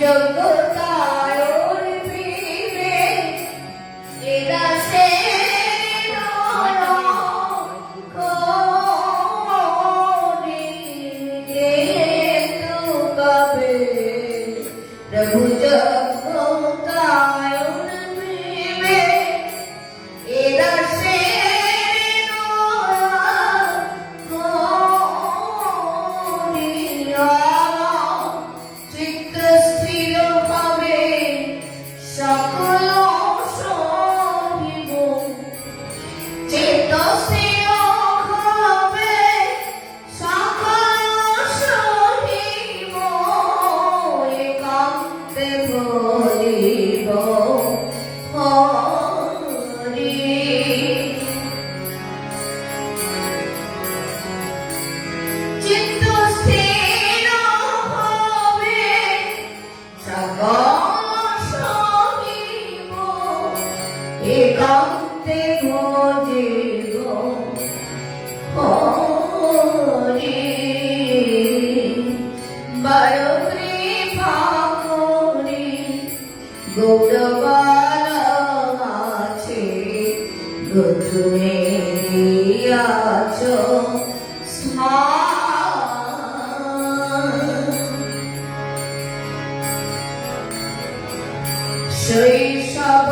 যোগ্যতায় প্রেমে এরা সে प्रभु যোগ্যতায় প্রেমে এরা সে একান্তে ভজিব হরি বড় কৃপা করি গৌরবাল আছে গধুমে দিয়াছ শৈশব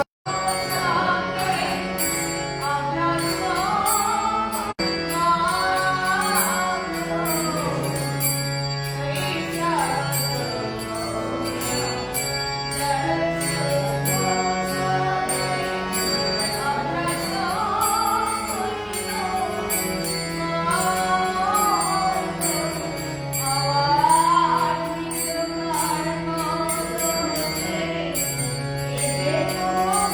Oh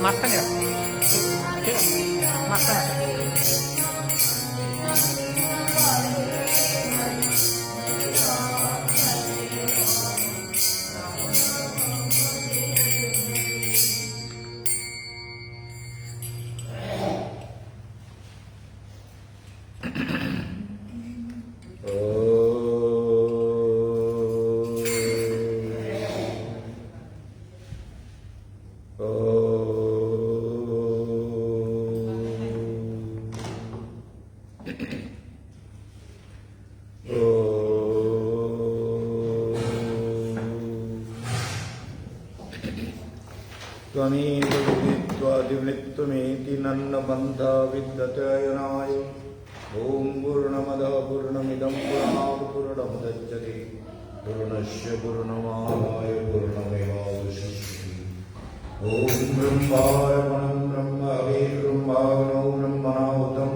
মাঝখানে রাখো। ঠিক আছে, মাঝখানে রাখো। त्वमेव विदित्वादिवृत्तमेति नन्नबन्धा विद्यतयनाय ॐ पूर्णमदः पूर्णमिदं पूर्णात् पूर्णमुदच्यते पूर्णस्य पूर्णमादाय पूर्णमेवावशिष्यते ॐ ब्रह्माय परं ब्रह्म हवे ब्रह्माग्नौ ब्रह्मणाहुतं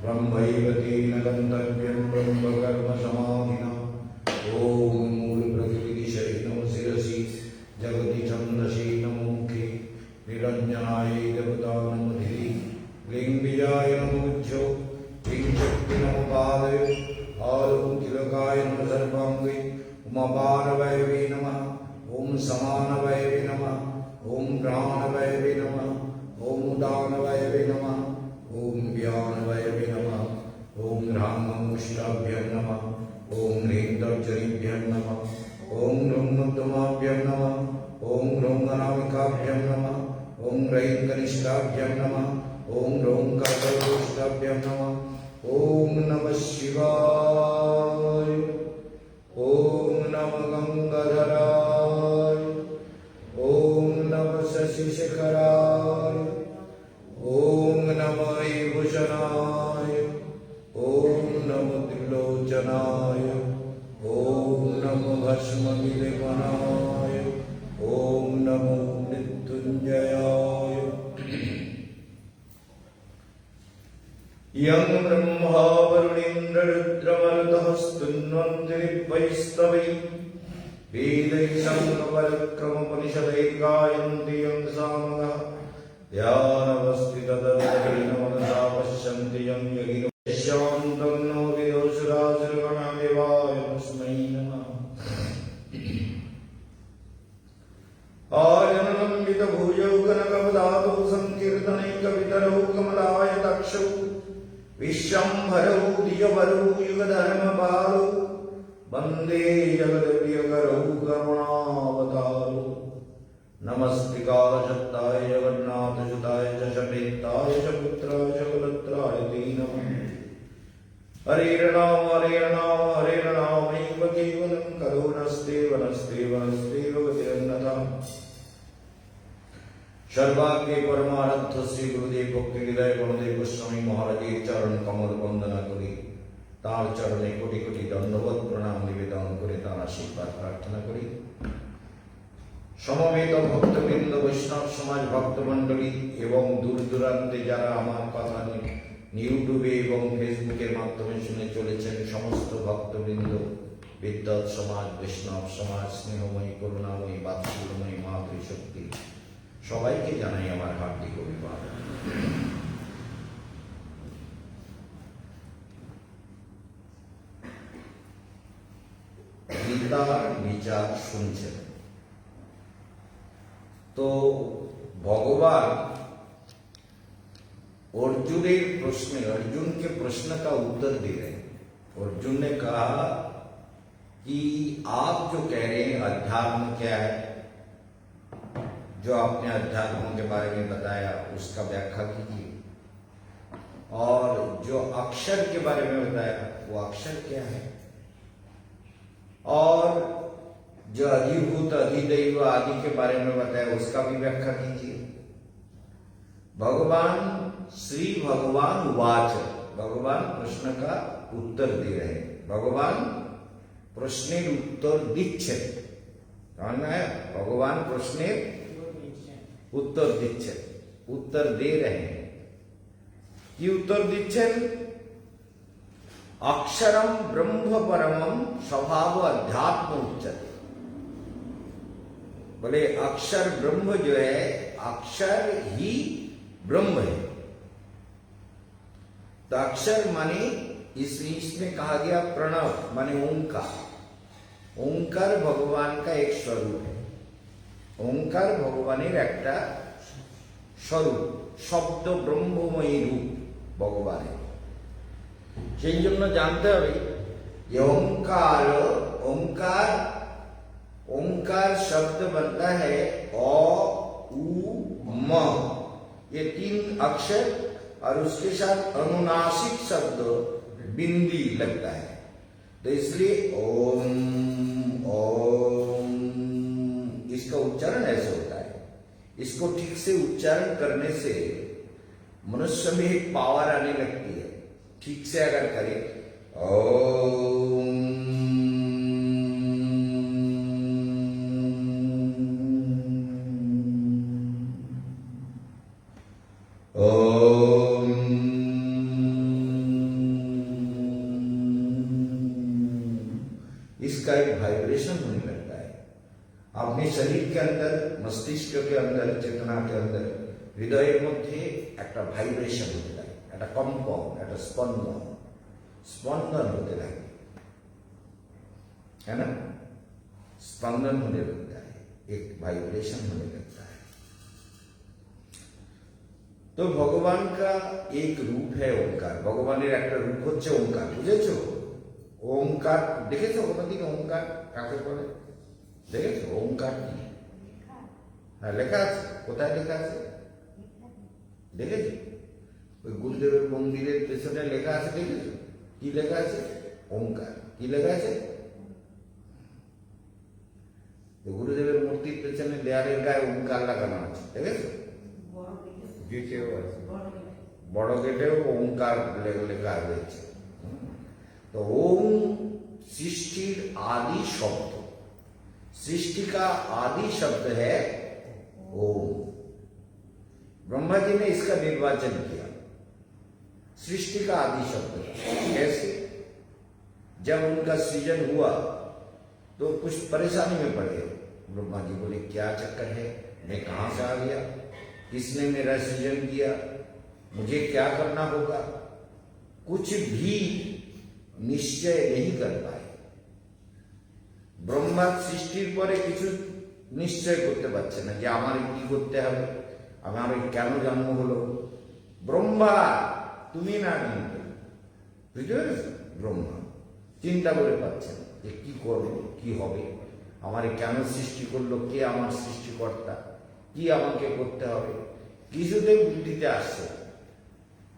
ब्रह्मैव तेन गन्तव्यं ब्रह्मकर्मसमाधिना ॐ मूलप्रकृतिशैनं शिरसि जगति छन्दसि नमो मुखे निरञ्जनाय देवतानमधिरि लिङ्गिजाय नमोज्झो लिङ्गशक्ति नमो पादय आलोकिलकाय नमः सर्वाङ्गे उमापानवयवे नमः ॐ समानवयवे नमः ॐ प्राणवयवे नमः ॐ उदानवयवे नमः ॐ व्यानवयवे नमः ॐ ह्राङ्गमुष्टाभ्यं नमः ॐ ह्रीं तर्जनीभ्यं नमः ॐ ह्रूं मध्यमाभ्यं नमः ॐ ह्रूं अनामिकाभ्यं नमः ॐ ह्रैं कनिष्ठाभ्यं नमः ॐ ह्रूं कर्कटोष्ठाभ्यं नमः ॐ नमः शिवाय ॐ नमः गङ्गाधराय ॐ नमः शशिशेखराय ॐ नमः भूषणाय ॐ नमः त्रिलोचनाय ॐ नमो भस्मविलेपनाय ॐ नमो मृत्युञ्जयाय यं ब्रह्मा वरुणेन्द्ररुद्रमरुतः स्तुन्वन्ति वेदैः साङ्गपरक्रमोपनिषदैः गायन्ति यं सामगाः ध्यानवस्थिततद्गतेन मनसा पश्यन्ति यं योगिनो शान्तं नो विदुषुरासुरगणदेवाय तस्मै नमः आजनलम्बितभुजौ कनकवदातौ संकीर्तनैकवितरौ कमलाय दक्षौ विश्वम्भरौ द्विजवरौ युगधर्मपालौ वन्दे जगद्प्रियकरौ करुणावतारौ नमस्ते कालशक्ताय जगन्नाथसुताय च शपेत्ताय च पुत्राय च कुलत्राय ते नमः हरे राम केवलं करुणस्तेव नस्तेव गतिरन्यथा सर्वाग्रे परमारब्ध श्री गुरुदेव भक्ति हृदय गुरुदेव गोस्वामी महाराजेर चरण कमल वंदना करी तार चरणे कोटि कोटि दंडवत प्रणाम निवेदन करे तार आशीर्वाद प्रार्थना करी समवेत भक्तबृंद वैष्णव समाज भक्तमंडলী এবং দূর দূরান্তে যারা আমার কথা ইউটিউবে এবং ফেসবুকের মাধ্যমে শুনে চলেছেন সমস্ত ভক্তবৃন্দ বিদ্যাত সমাজ বৈষ্ণব সমাজ স্নেহময়ী করুণাময়ী বাৎসল্যময়ী মাতৃশক্তি সবাইকে জানাই আমার হার্দিক অভিবাদন। গীতার বিচার শুনছেন तो भगवान अर्जुन के प्रश्न का उत्तर दे रहे हैं। अर्जुन ने कहा कि आप जो कह रहे हैं अध्यात्म क्या है, जो आपने अध्यात्म के बारे में बताया उसका व्याख्या कीजिए, और जो अक्षर के बारे में बताया वो अक्षर क्या है, और जो अधिभूत अधिदैव आदि के बारे में बताया उसका भी व्याख्या कीजिए। भगवान श्री भगवान वाच, भगवान प्रश्न का उत्तर दे रहे हैं। भगवान प्रश्न उत्तर दिच्छे, भगवान प्रश्न उत्तर दिच्छे, उत्तर दे रहे हैं। कि उत्तर दिच्छे अक्षरम ब्रह्म परमम स्वभाव अध्यात्म उच्चते। बोले अक्षर ब्रह्म जो है अक्षर ही ब्रह्म है। तो अक्षर माने इसमें कहा गया प्रणव माने ओंकार। ओंकार भगवान का एक स्वरूप है। ओंकार भगवान एक स्वरूप, शब्द ब्रह्ममयी रूप भगवान है। সেই জন্য জানতে হবে ये ओंकार, ओंकार ओंकार शब्द बनता है अ उ म, ये तीन अक्षर और उसके साथ अनुनासिक शब्द बिंदी लगता है। तो इसलिए ओम ओम इसका उच्चारण ऐसे होता है। इसको ठीक से उच्चारण करने से मनुष्य में एक पावर आने लगती है। ठीक से अगर करें ओम ओम, इसका एक वाइब्रेशन होने लगता है अपने शरीर के अंदर, मस्तिष्क के अंदर, चेतना के अंदर, हृदय मध्य एक वाइब्रेशन होते लगे, एक कंपन, एक स्पंदन, स्पंदन होते लगे, है ना, स्पंदन होने लगता है, एक वाइब्रेशन होने लगता है। तो भगवान का एक रूप है ओंकार। भगवाনের একটা রূপ হচ্ছে ওंकार, বুঝেছো? ওंकार দেখেছো কোনদিন? ওंकार কাকে বলে দেখেছো? ওंकार কি? হ্যাঁ, লেখা আছে। কোথায় লেখা আছে দেখেছো? ওই গুরুদেবের মন্দিরের পেছনে লেখা আছে, দেখেছো? কি লেখা আছে? ওंकार। কি লেখা আছে? গুরুদেবের মূর্তির পেছনে দেয়ালের গায়ে ওंकार লাগানো আছে, দেখেছো? বড় গেটেও ওंकार লেখা রয়েছে। तो ओम सृष्टि आदि शब्द, सृष्टि का आदि शब्द है ओम। ब्रह्मा जी ने इसका निर्वाचन किया, सृष्टि का आदि शब्द। कैसे? जब उनका सृजन हुआ तो कुछ परेशानी में पड़ गए। ब्रह्मा जी बोले क्या चक्कर है, मैं कहां से आ गया, किसने मेरा सृजन किया, मुझे क्या करना होगा? कुछ भी निश्चय नहीं कर पाए। ब्रह्मा सृष्टिर परे किछु निश्चय करते पारছে না যে আমার কি করতে হবে, আমার কেন জন্ম হলো। ব্রহ্মা তুমি না কিন্তু, বুঝতে পেরেছো? ব্রহ্মা চিন্তা করে পাচ্ছে না যে কি করব, কি হবে, আমারে কেন সৃষ্টি করলো, কে আমার সৃষ্টিকর্তা, কি আমাকে করতে হবে, কিছুতেই বুদ্ধিতে আসছে।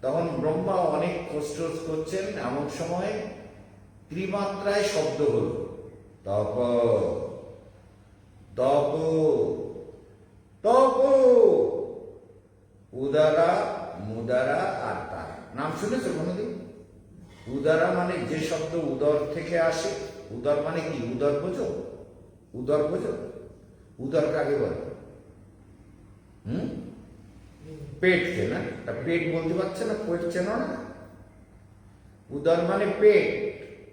তখন ব্রহ্মা অনেক কষ্ট করছেন। এমন সময় ত্রিমাত্রায় শব্দ হলো তপ তপ তপ, উদারা মুদারা আর তারা। নাম শুনেছো কোনোদিন? উদারা মানে যে শব্দ উদর থেকে আসে। উদর মানে কি? উদর বোঝো? উদর বোঝো? উদর কাকে বলে? পেটকে না? পেট বলতে পারছে না, পেট চেনো না? উদর মানে পেট।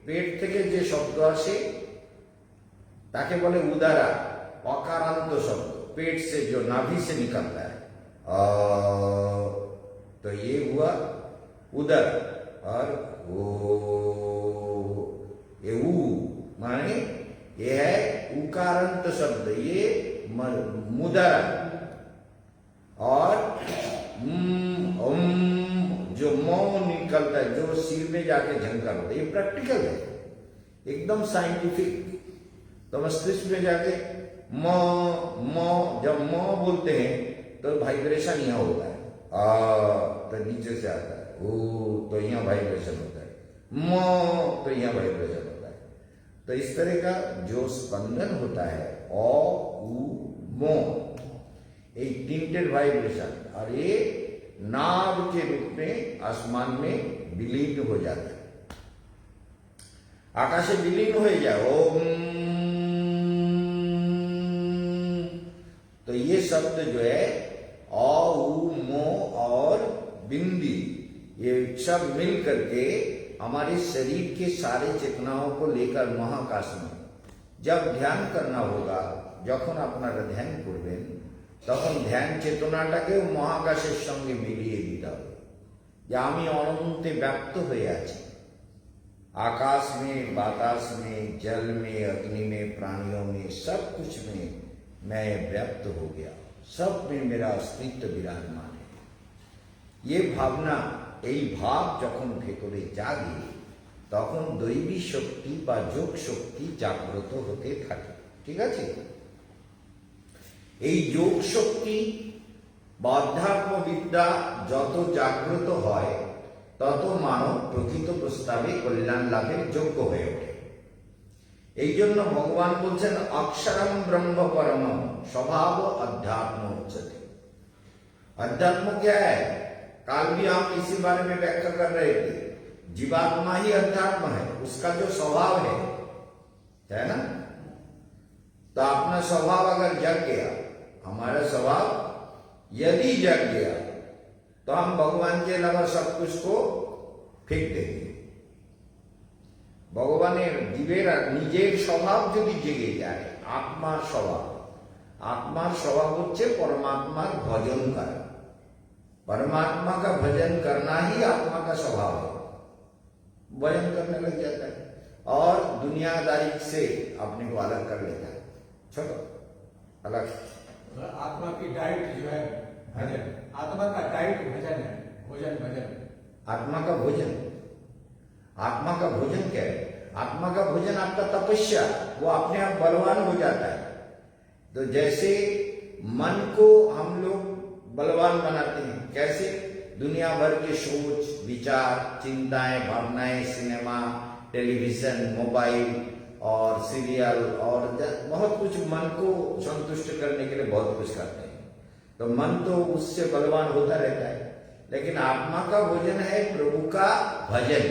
পেট থেকে যে শব্দ আসে তাকে বলে उदारा, अकारांत शब्द, पेट से जो नाभि से निकलता है। तो ये हुआ उदर। और ओ, ये ऊ माने ये है उकारांत शब्द, ये मुदरा। और जो मौ निकलता है, जो सिर में जाके झंकार होता है, ये प्रैक्टिकल है, एकदम साइंटिफिक। तो मस्तिष्क में जाके म जब म बोलते हैं तो वाइब्रेशन यहाँ होता है, तो नीचे से आता है, ओ तो यहाँ वाइब्रेशन होता है, म तो यहाँ वाइब्रेशन होता है। तो इस तरह का जो स्पंदन होता है अ उ म, एक तीनटेर वाइब्रेशन, और ये नाद के रूप में आसमान में विलीन हो जाता है, आकाशे विलीन हो जाए ओम। तो ये शब्द जो है अ उ मो और बिंदी, ये सब मिल करके हमारे शरीर के सारे चेतनाओं को लेकर महाकाश में जब ध्यान करना होगा, যখন আপনারা ধ্যান করবেন তখন ধ্যান চেতনাটাকেও মহাকাশের সঙ্গে মিলিয়ে দিতে হবে যে আমি অনন্তে ব্যাপ্ত হয়ে আছি। आकाश में, बातास में, जल में, अग्नि में, प्राणियों में, सब कुछ में मैं व्याप्त हो गया, सब में मेरा अस्तित्व विराजमान है। ये भावना, এই ভাব যখন ভেতরে জাগে তখন দৈবী শক্তি বা যোগ শক্তি জাগ্রত হতে থাকে। ঠিক আছে? এই যোগ শক্তি বা অধ্যাত্মবিদ্যা যত জাগ্রত হয় তত মানব প্রকৃত প্রস্তাবে কল্যাণ লাভের যোগ্য হয়ে ওঠে। এই জন্য ভগবান বলছেন অক্ষরম ब्रह्म परमम स्वभाव अध्यात्म उच्यते। अध्यात्म क्या है? कल भी हम इसी बारे में व्याख्या कर रहे थे। जीवात्मा ही अध्यात्म है, उसका जो स्वभाव है ना? तो अपना स्वभाव अगर जग गया, हमारा स्वभाव यदि जग गया तो हम भगवान के अलावा सब कुछ को फेंक देंगे। ভগবানের জীবের নিজের স্বভাব যদি জেগে যায়, আত্মার স্বভাব হচ্ছে परमात्मा भजन करा। परमात्मा का भजन करना ही आत्मा का स्वभाव है। भजन करने लग जाता है और दुनियादारी से अपने को अलग कर लेता है। छोड़ो अलग। आत्मा की डाइट जो है भजन, आत्मा का डाइट भजन है, भोजन भजन। आत्मा का भोजन, आत्मा का भोजन क्या है? आत्मा का भोजन आपका तपस्या, वो अपने आप बलवान हो जाता है। तो जैसे मन को हम लोग बलवान बनाते हैं, कैसे? दुनिया भर के सोच विचार, चिंताएं, भावनाएं, सिनेमा, टेलीविजन, मोबाइल और सीरियल और बहुत कुछ मन को संतुष्ट करने के लिए बहुत कुछ करते हैं। तो मन तो उससे बलवान होता रहता है, लेकिन आत्मा का भोजन है प्रभु का भजन।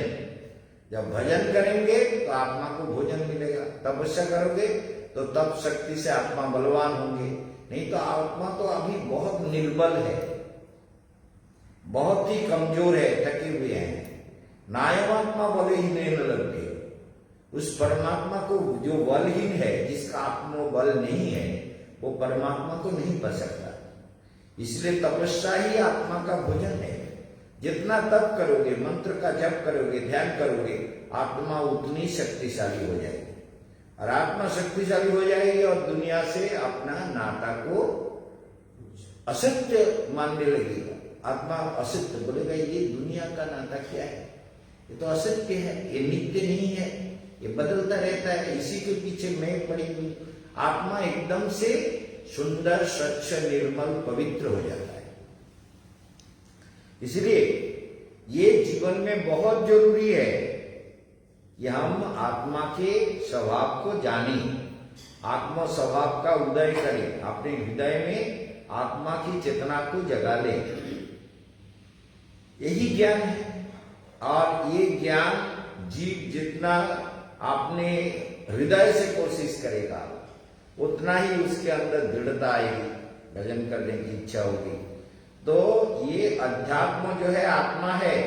जब भजन करेंगे तो आत्मा को भोजन मिलेगा। तपस्या करोगे तो तप शक्ति से आत्मा बलवान होंगे, नहीं तो आत्मा तो अभी बहुत निर्बल है, बहुत ही कमजोर है, थके हुए हैं। नायमात्मा बलहीन न लगे। उस परमात्मा को जो बलहीन है, जिसका आत्मबल नहीं है, वो परमात्मा को नहीं पा सकता। इसलिए तपस्या ही आत्मा का भोजन है। जितना तप करोगे, मंत्र का जप करोगे, ध्यान करोगे, आत्मा उतनी शक्तिशाली हो जाएगी। और आत्मा शक्तिशाली हो जाएगी और दुनिया से अपना नाता को असत्य मानने लगेगा। आत्मा असत्य बोलेगा, ये दुनिया का नाता क्या है? ये तो असत्य है, ये नित्य नहीं है, ये बदलता रहता है, इसी के पीछे मैं पड़ी हुई। आत्मा एकदम से सुंदर, स्वच्छ, निर्मल, पवित्र हो जाता है। इसलिए ये जीवन में बहुत जरूरी है कि हम आत्मा के स्वभाव को जानें, आत्मा स्वभाव का उदय करें, अपने हृदय में आत्मा की चेतना को जगा लें। यही ज्ञान है। और ये ज्ञान जीव जितना अपने हृदय से कोशिश करेगा, उतना ही उसके अंदर दृढ़ता आएगी, भजन करने की इच्छा होगी। तो ये अध्यात्म जो है, आत्मा है,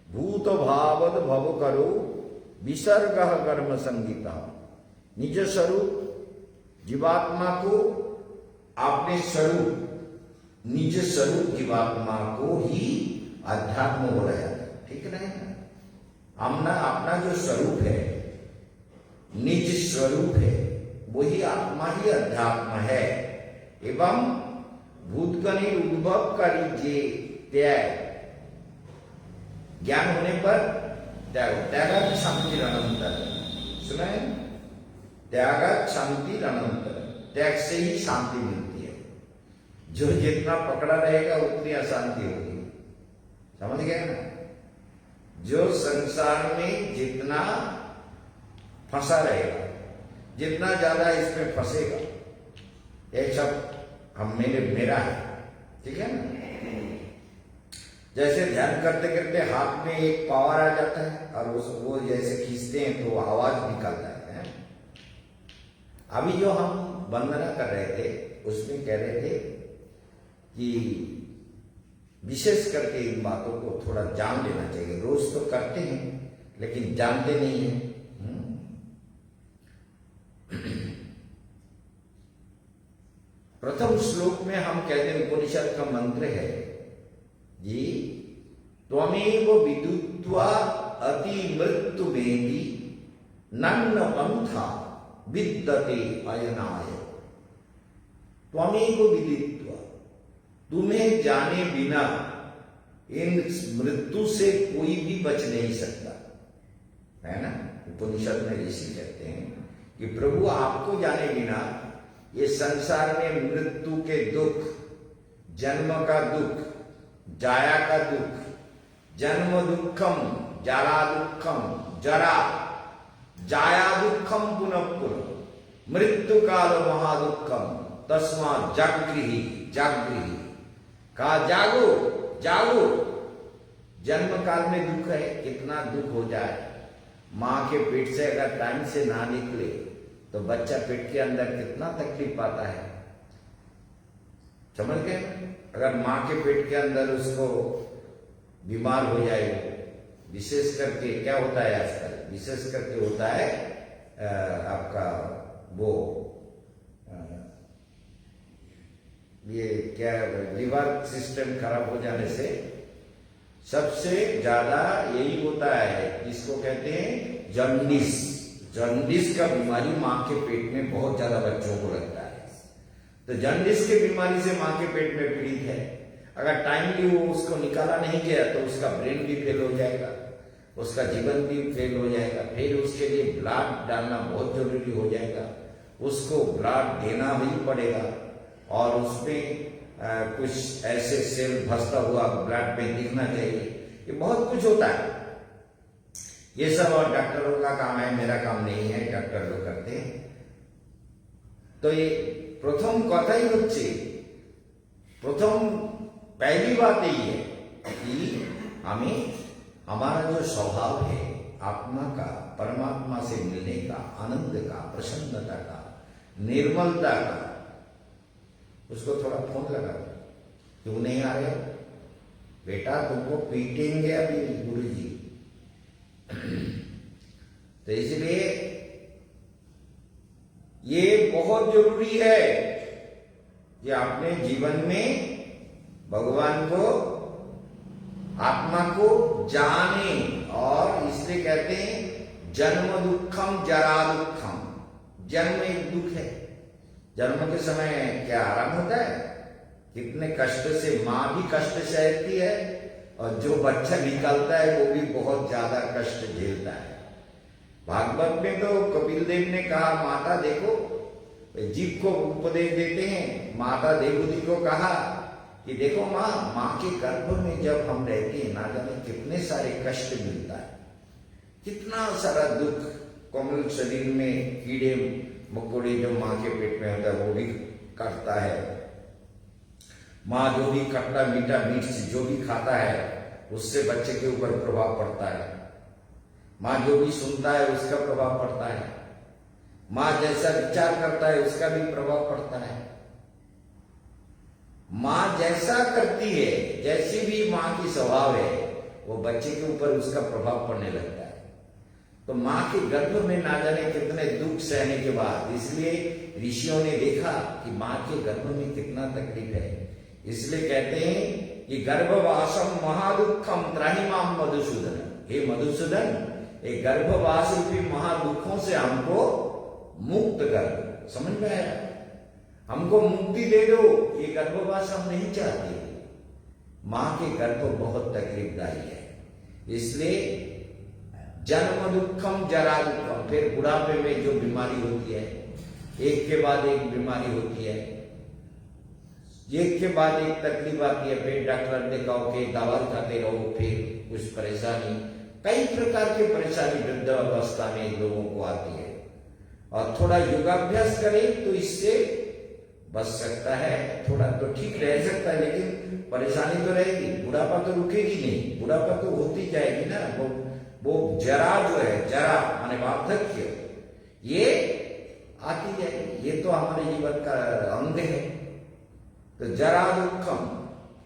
भूत भावद भव करो विसर्ग कर्म संगीता। निज स्वरूप जीवात्मा को अपने स्वरूप, निज स्वरूप जीवात्मा को ही अध्यात्म बोला जाता है। ठीक है? अपना जो स्वरूप है, निज स्वरूप है, वही आत्मा ही अध्यात्म है। एवं भूतगणित उद्भवकारी जे त्याग, ज्ञान होने पर त्यागात शांति अनंतर। सुना है? त्यागात शांति अनंतर, त्याग से ही शांति मिलती है। जो जितना पकड़ा रहेगा उतनी अशांति होगी। समझ गए ना? जो संसार में जितना फंसा रहेगा, जितना ज्यादा इसमें फंसेगा, ये सब हम मेरा है। ठीक है ना? जैसे ध्यान करते करते हाथ में एक पावर आ जाता है और वो जैसे खींचते हैं तो आवाज निकलता है। अभी जो हम वंदना कर रहे थे उसमें कह रहे थे कि विशेष करके इन बातों को थोड़ा जान लेना चाहिए। रोज तो करते हैं लेकिन जानते नहीं हैं। प्रथम श्लोक में हम कहते हैं, उपनिषद का मंत्र है जी, त्वमेव विदुत्वा अति मृत्यु मेदि नन्न पंथा विद्यते अयनाय। त्वमेव विदित्वा, तुम्हें जाने बिना इन मृत्यु से कोई भी बच नहीं सकता, है ना। उपनिषद में ऋषि कहते हैं कि प्रभु आपको जाने बिना ये संसार में मृत्यु के दुख, जन्म का दुख, जाया का दुख, जन्म दुखम, जरा दुखम, जरा जाया दुखम पुनः पुनः, मृत्यु काल महादुखम, तस्मा जागृहि जागृहि, कहा जागो जागो। जन्म काल में दुख है, कितना दुख हो जाए। मां के पेट से अगर टाइम से ना निकले तो बच्चा पेट के अंदर कितना तकलीफ पाता है, समझ गए। अगर मां के पेट के अंदर उसको बीमार हो जाए, विशेष करके क्या होता है आजकल, विशेष करके होता है आपका वो ये क्या लिवर सिस्टम खराब हो जाने से सबसे ज्यादा यही होता है, जिसको कहते हैं जॉन्डिस। जॉन्डिस का बीमारी मां के पेट में बहुत ज्यादा बच्चों को लगता है। तो जॉन्डिस के बीमारी से मां के पेट में पीड़ित है, अगर टाइमली वो उसको निकाला नहीं गया तो उसका ब्रेन भी फेल हो जाएगा, उसका जीवन भी फेल हो जाएगा। फिर उसके लिए ब्लड डालना बहुत जरूरी हो जाएगा, उसको ब्लड देना ही पड़ेगा और उसमें कुछ ऐसे सेल भसता हुआ ब्लड में दिखना चाहिए। ये बहुत कुछ होता है, ये सब और डॉक्टरों का काम है, मेरा काम नहीं है, डॉक्टर लोग करते हैं। तो ये प्रथम कथाई হচ্ছে, प्रथम पहली बात यही है कि हमें हमारा जो स्वभाव है आत्मा का, परमात्मा से मिलने का, आनंद का, प्रसन्नता का, निर्मलता का, उसको थोड़ा फोन लगा, क्यों नहीं आ रहे बेटा, तुमको पीटेंगे अभी गुरु जी। तो इसलिए ये बहुत जरूरी है कि अपने जीवन में भगवान को, आत्मा को जाने। और इसलिए कहते हैं जन्म दुखम जरा दुखम, जन्म एक दुख है। जन्म के समय क्या आराम होता है, कितने कष्ट से मां भी कष्ट सहती है और जो बच्चा निकलता है वो भी बहुत ज्यादा कष्ट झेलता है। भागवत में तो कपिल देव ने कहा, माता देखो, जीव को उपदेश देते हैं, माता देवहूति को कहा कि देखो मां के गर्भ में जब हम रहते हैं ना जाने कितने सारे कष्ट मिलता है, कितना सारा दुख, कोमल शरीर में कीड़े मकोड़े जो मां के पेट में होता है वो भी काटता है। मां जो भी खट्टा मीठा मिर्च जो भी खाता है उससे बच्चे के ऊपर प्रभाव पड़ता है। मां जो भी सुनता है उसका प्रभाव पड़ता है। मां जैसा विचार करता है उसका भी प्रभाव पड़ता है। मां जैसा करती है, जैसी भी मां की स्वभाव है, वो बच्चे के ऊपर उसका प्रभाव पड़ने लगता है। तो मां के गर्भ में ना जाने कितने दुख सहने के बाद, इसलिए ऋषियों ने देखा कि मां के गर्भ में कितना तकलीफ है। इसलिए कहते हैं कि गर्भवासम महादुखम त्राहिमाम मधुसूदन, हे मधुसूदन, ये गर्भवास रूपी महादुखों से हमको मुक्त कर। समझ में आया, हमको मुक्ति दे दो, ये गर्भवास हम नहीं चाहते। मां के गर्भ बहुत तकलीफदायी है, इसलिए जन्म दुखम जरा दुखम, फिर बुढ़ापे में जो बीमारी होती है, एक के बाद एक बीमारी होती है, एक के बाद एक तकलीफ आती है, फिर डॉक्टर दिखाओ के दवा खाते रहो, फिर कुछ परेशानी, कई प्रकार की परेशानी वृद्ध अवस्था में लोगों को आती है। और थोड़ा योगाभ्यास करें तो इससे बच सकता है, थोड़ा तो ठीक रह सकता है, लेकिन परेशानी तो रहेगी। बुढ़ापा तो रुकेगी नहीं, बुढ़ापा तो होती जाएगी ना। वो जरा जो है, जरा माने वार्धक्य, ये आती जाएगी। ये तो हमारे जीवन का अंग है। तो जरा दुखम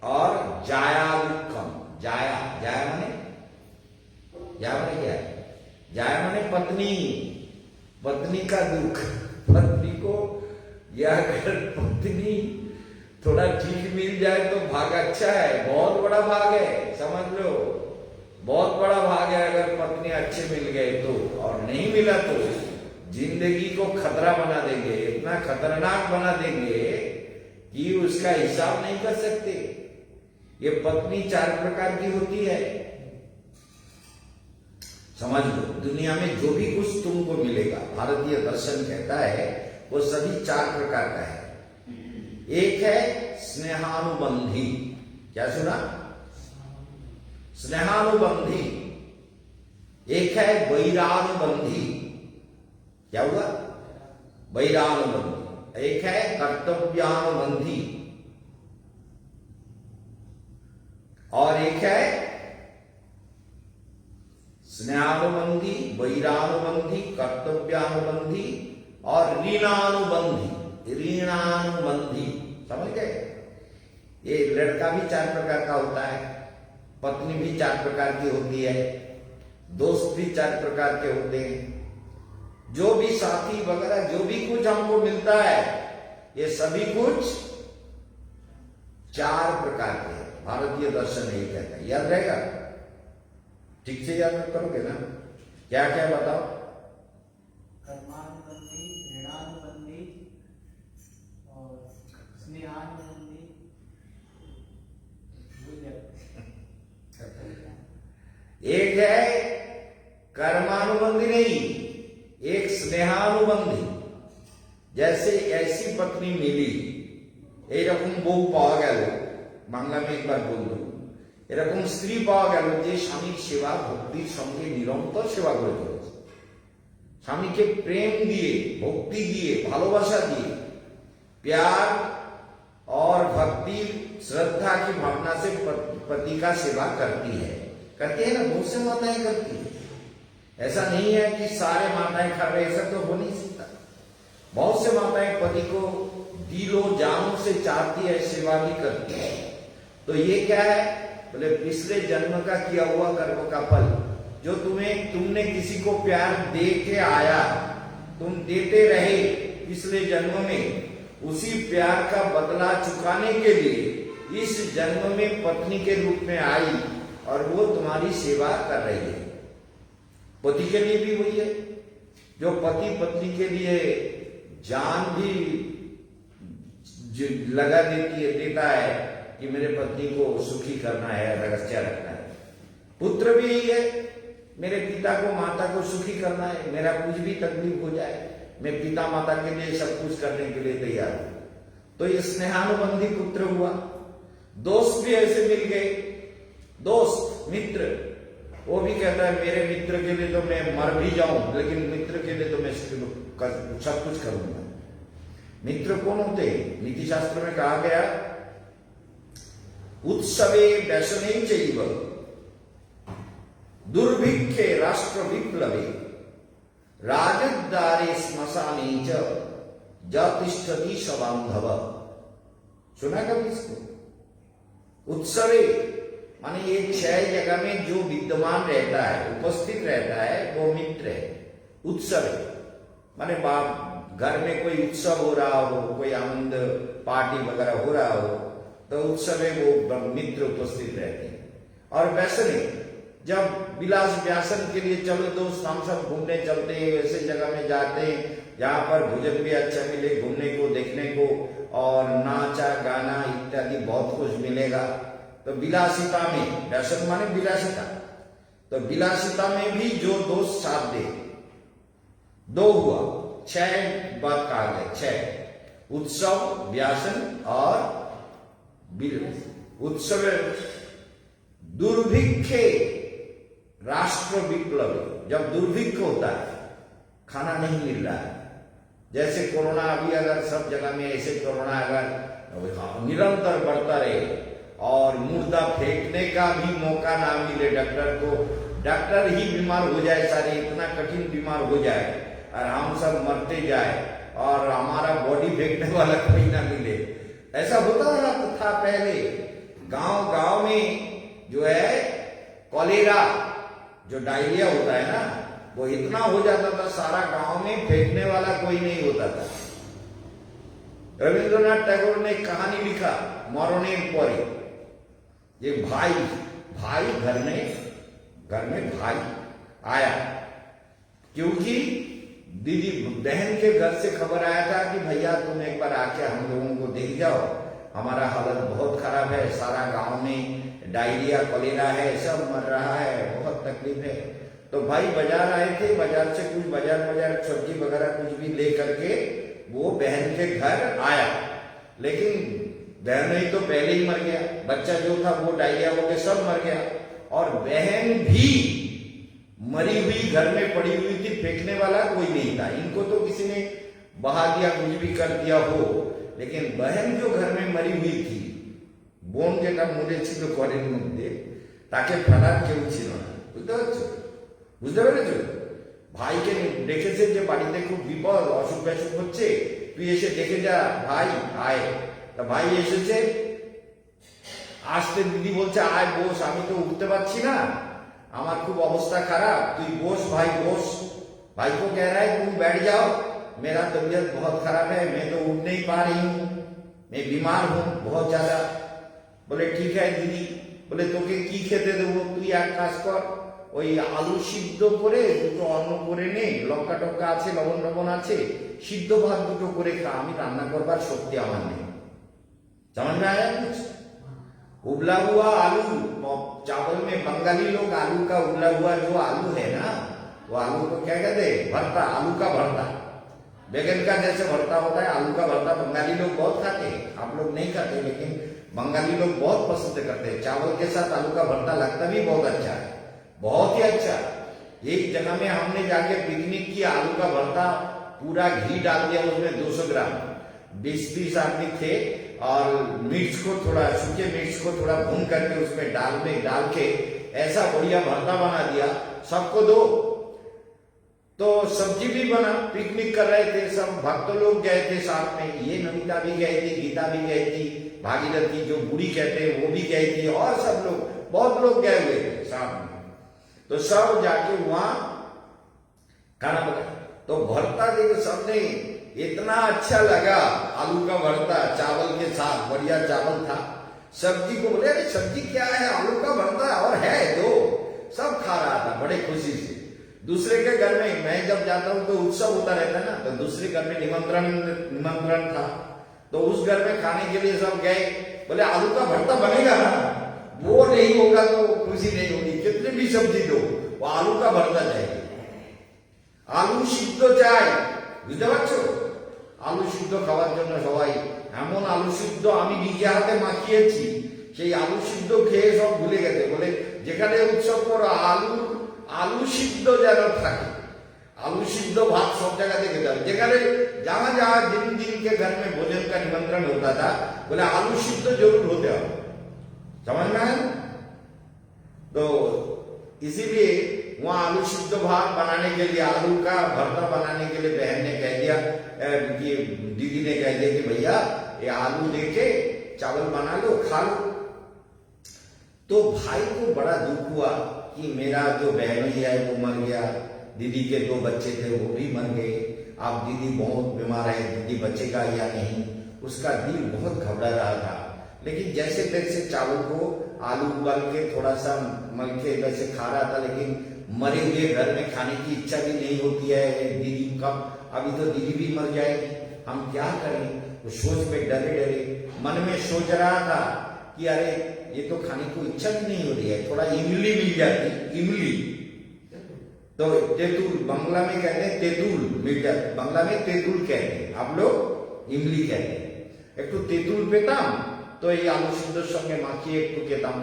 और जाया दुखम, जाया, जाया माने क्या है, जाया माने पत्नी, पत्नी का दुख, पत्नी को या अगर पत्नी थोड़ा ठीक मिल जाए तो भाग अच्छा है, बहुत बड़ा भाग है, समझ लो, बहुत बड़ा भाग है अगर पत्नी अच्छे मिल गए तो। और नहीं मिला तो जिंदगी को खतरा बना देंगे, इतना खतरनाक बना देंगे कि उसका हिसाब नहीं कर सकते। ये पत्नी 4 प्रकार की होती है, समझ लो। दुनिया में जो भी कुछ तुमको मिलेगा, भारतीय दर्शन कहता है वो सभी 4 प्रकार का है। एक है स्नेहानुबंधी, क्या सुना? स्नेहानुबंधी। एक है वैरानुबंधी, क्या हुआ? वैरानुबंधी। एक है कर्तव्यानुबंधी और एक है स्नेहानुबंधी, वैरानुबंधी, कर्तव्यानुबंधी और ऋणानुबंधी। ऋणानुबंधी, समझ गए? ये लड़का भी 4 प्रकार का होता है, पत्नी भी 4 प्रकार की होती है, दोस्त भी 4 प्रकार के होते हैं। जो भी साथी वगैरह जो भी कुछ हमको मिलता है, ये सभी कुछ 4 प्रकार के हैं। भारतीय दर्शन यही कहता है, याद रहेगा? ठीक से याद करोगे ना? क्या क्या बताओ? कर्मानुबंधी, ऋणानुबंधी और स्नेहानुबंधी। एक है कर्मानुबंधी नहीं, एक स्नेहानुबंधी। जैसे ऐसी पत्नी मिली, এরকম বউ পাওয়া গেল, বাংলা में एक बार बोल दो, এরকম স্ত্রী পাওয়া গেল যে স্বামীর সেবা ভক্তির সঙ্গে নিরন্তর সেবা করে চলেছে, স্বামীকে प्रेम दिए, भक्ति दिए, भालोबासा दिए, प्यार और भक्ति श्रद्धा की भावना से पति का सेवा करती है ना। बहुत से माताएं करती है, ऐसा नहीं है कि सारे माताएं कर रहे, ऐसा तो हो नहीं सकता। बहुत से माताएं पति को दिलो जानों से चाहती है, सेवा भी करती है। तो ये क्या है? बोले पिछले जन्म का किया हुआ कर्म का फल, जो तुमने किसी को प्यार दे के आया, तुम देते रहे पिछले जन्म में, उसी प्यार का बदला चुकाने के लिए इस जन्म में पत्नी के रूप में आई और वो तुम्हारी सेवा कर रही है। पति के लिए भी वही है, जो पति पत्नी के लिए जान भी लगा देता है कि मेरे पत्नी को सुखी करना है, रक्षा रखना है। पुत्र भी यही है, मेरे पिता को माता को सुखी करना है, मेरा कुछ भी तकलीफ हो जाए मैं पिता माता के लिए सब कुछ करने के लिए तैयार हूं। तो ये स्नेहानुबंधी पुत्र हुआ। दोस्त भी ऐसे मिल गए, दोस्त मित्र, वो भी कहता है मेरे मित्र के लिए तो मैं मर भी जाऊं, लेकिन मित्र के लिए तो मैं सब कुछ करूंगा। मित्र कौन होते हैं? नीति शास्त्र में कहा गया उत्सवे व्यसने चैव दुर्भिक्षे राष्ट्र विप्लवे राजद्वारे श्मशाने च तिष्ठति सबांधव। सुना कभी इसको? उत्सवे माने ये 6 जगह में जो विद्यमान रहता है, उपस्थित रहता है, वो मित्र है। उत्सवे माने घर में कोई उत्सव हो रहा हो, कोई आनंद पार्टी वगैरह हो रहा हो, तो उत्सव में वो मित्र उपस्थित रहते हैं। और व्यसने, जब विलास व्यासन के लिए चलो दोस्त हम सब घूमने चलते हैं, ऐसे जगह में जाते हैं जहां पर भोजन भी अच्छा मिले, घूमने को देखने को, और नाचा गाना इत्यादि बहुत कुछ मिलेगा। तो विलासिता में, व्यसन माने विलासिता, तो विलासिता में भी जो दोस्त साथ दे, 2 हुआ, 6 बात कहा गया, 6 उत्सव, व्यासन और उत्सव। दुर्भिक्षे राष्ट्र विप्लव, जब दुर्भिक्ष होता है, खाना नहीं मिल रहा है, जैसे कोरोना अभी अगर सब जगह में ऐसे कोरोना अगर निरंतर बढ़ता रहे और मुर्दा फेंकने का भी मौका ना मिले डॉक्टर को, डॉक्टर ही बीमार हो जाए, सारे इतना कठिन बीमार हो जाए और हम सब मरते जाए और हमारा बॉडी फेंकने वाला कोई ना मिले, ऐसा होता रहा था पहले। गांव गांव में जो है कॉलेरा, जो डायरिया होता है ना, वो इतना हो जाता था सारा गांव में फेंकने वाला कोई नहीं होता था। रविंद्रनाथ टैगोर ने एक कहानी लिखा मरने परे, ये भाई घर में भाई आया, क्योंकि दीदी बहन के घर से खबर आया था कि भैया तुम एक बार आके हम लोगों को देख जाओ, हमारा हालत बहुत खराब है, सारा गांव में डायरिया कॉलेरा है, सब मर रहा है, बहुत तकलीफ है। तो भाई बाजार आए थे, बाजार से कुछ बाजार सब्जी वगैरह कुछ भी ले करके वो बहन के घर आया, लेकिन बहन ही तो पहले ही मर गया, बच्चा जो था वो डायरिया हो गया, सब मर गया, और बहन भी मरी हुई घर में पड़ी हुई थी, फेंकने वाला कोई नहीं था, इनको तो किसी ने बहा दिया, कुछ भी कर दिया हो, लेकिन बहन जो घर में मरी हुई थी বোন যেটা মরেছিল ঘরের মধ্যে তাকে ফেলার কেউ ছিল না, বুঝতে পেরেছো? ভাইকে দেখেছে যে বাড়িতে খুব বিপদ, অসুখ বিসুখ হচ্ছে, তুই এসে দেখে যা ভাই, আয়। তা ভাই এসেছে, আসতে দিদি বলছে আয় বস, আমি তো উঠতে পারছি না, আমার খুব অবস্থা খারাপ, তুই বস ভাই বস। भाई को कह रहा है तुम बैठ जाओ, मेरा तबीयत बहुत खराब है, मैं तो उठ नहीं पा रही हूँ, मैं बीमार हूँ बहुत ज्यादा। बोले ठीक है दिदी, बोले তোকে কি খেতে দেবো, তুই এক কাজ কর, ওই আলু সিদ্ধ করে দুটো অন্ন করে নে, লঙ্কা টঙ্কা আছে, লবণ টবণ আছে, সিদ্ধ ভাত দুটো করে খা, আমি রান্না করবার শক্তি আমার নেই। समझ में आया कुछ? उबला हुआ आलू, चावल में बंगाली लोग आलू का उबला हुआ जो आलू है ना, वो आलू को क्या कहते हैं, भरता, आलू का भरता, बैगन का जैसे भरता होता है, आलू का भरता बंगाली लोग बहुत खाते हैं, आप लोग नहीं खाते, लेकिन बंगाली लोग बहुत पसंद करते हैं। चावल के साथ आलू का भरता लगता भी बहुत अच्छा है, बहुत ही अच्छा। एक जगह में हमने जाके पिकनिक किया, आलू का भरता, पूरा घी डाल दिया उसमें 200 ग्राम, 20-30 आदमी थे, और मिर्च को थोड़ा, सूखे मिर्च को थोड़ा भून करके उसमें डाल के ऐसा बढ़िया भरता बना दिया, सबको दो। तो सब्जी भी बना, पिकनिक कर रहे थे सब, भक्त लोग गए थे साथ में, ये नमिता भी गई थी, गीता भी गई थी, भागीरथी जो बूढ़ी कहते हैं वो भी गई थी, और सब लोग, बहुत लोग गए हुए थे साथ में। तो सब जाके वहां खाना बनाया, तो भरता देख सबने इतना अच्छा लगा, आलू का भरता चावल के साथ, बढ़िया चावल था। सब्जी को बोले अरे सब्जी क्या है, आलू का भरता और है दो, सब खा रहा था बड़े खुशी से। दूसरे के घर में मैं जब जाता हूँ तो उत्सव होता रहता है ना, तो दूसरे घर में निमंत्रण था, तो उस घर में खाने के लिए सब गए, बोले आलू का भरता बनेगा ना, वो नहीं होगा तो खुशी नहीं होगी, कितने भी सब्जी दो वो आलू का भरता चाहिए। आलू সিদ্ধ চাই, বুঝতে পারছো? আলু সিদ্ধ খাওয়ার জন্য সবাই, এমন আলু সিদ্ধ আমি নিজে হাতে মাখিয়েছি, সেই আলু সিদ্ধ খেয়ে সব ভুলে গেছে, বলে যেখানে উৎসব করো আলু সিদ্ধ যেন থাকে, आलू सिद्ध भात सब जगह देखे जाते, जेखाने जहां जहां जिन के घर में भोजन का निमंत्रण होता था, बोले आलू सिद्ध जरूर होते हो, समझ में आया? तो इसीलिए वहां आलू सिद्ध भात बनाने के लिए, आलू का भरता बनाने के लिए बहन ने कह दिया कि दीदी ने कह दिया कि भैया ये आलू लेके चावल बना लो, खा लो। तो भाई को बड़ा दुख हुआ कि मेरा जो बहनोई है वो मर गया, दीदी के 2 बच्चे थे वो भी मर गए, अब दीदी बहुत बीमार है, दीदी बचेगा या नहीं, उसका दिल बहुत घबरा रहा था। लेकिन जैसे तैसे चावल को आलू उबाल के थोड़ा सा मल के वैसे खा रहा था, लेकिन मरे हुए घर में खाने की इच्छा भी नहीं होती है दीदी का, अभी तो दीदी भी मर जाएगी, हम क्या करें? वो सोच में डरे मन में सोच रहा था कि अरे ये तो खाने को इच्छा भी नहीं हो रही है, थोड़ा इमली मिल जाती, इमली तो तेतुल बांग्ला में कहते हैं, तेतुल मिल जाती, बांग्ला में तेतुल कहते हैं, आप लोग इमली कहते हैं। एक तो तेतुल पेताम, तो ये आलू सिद्धर संगे माखिए एक तो खेताम,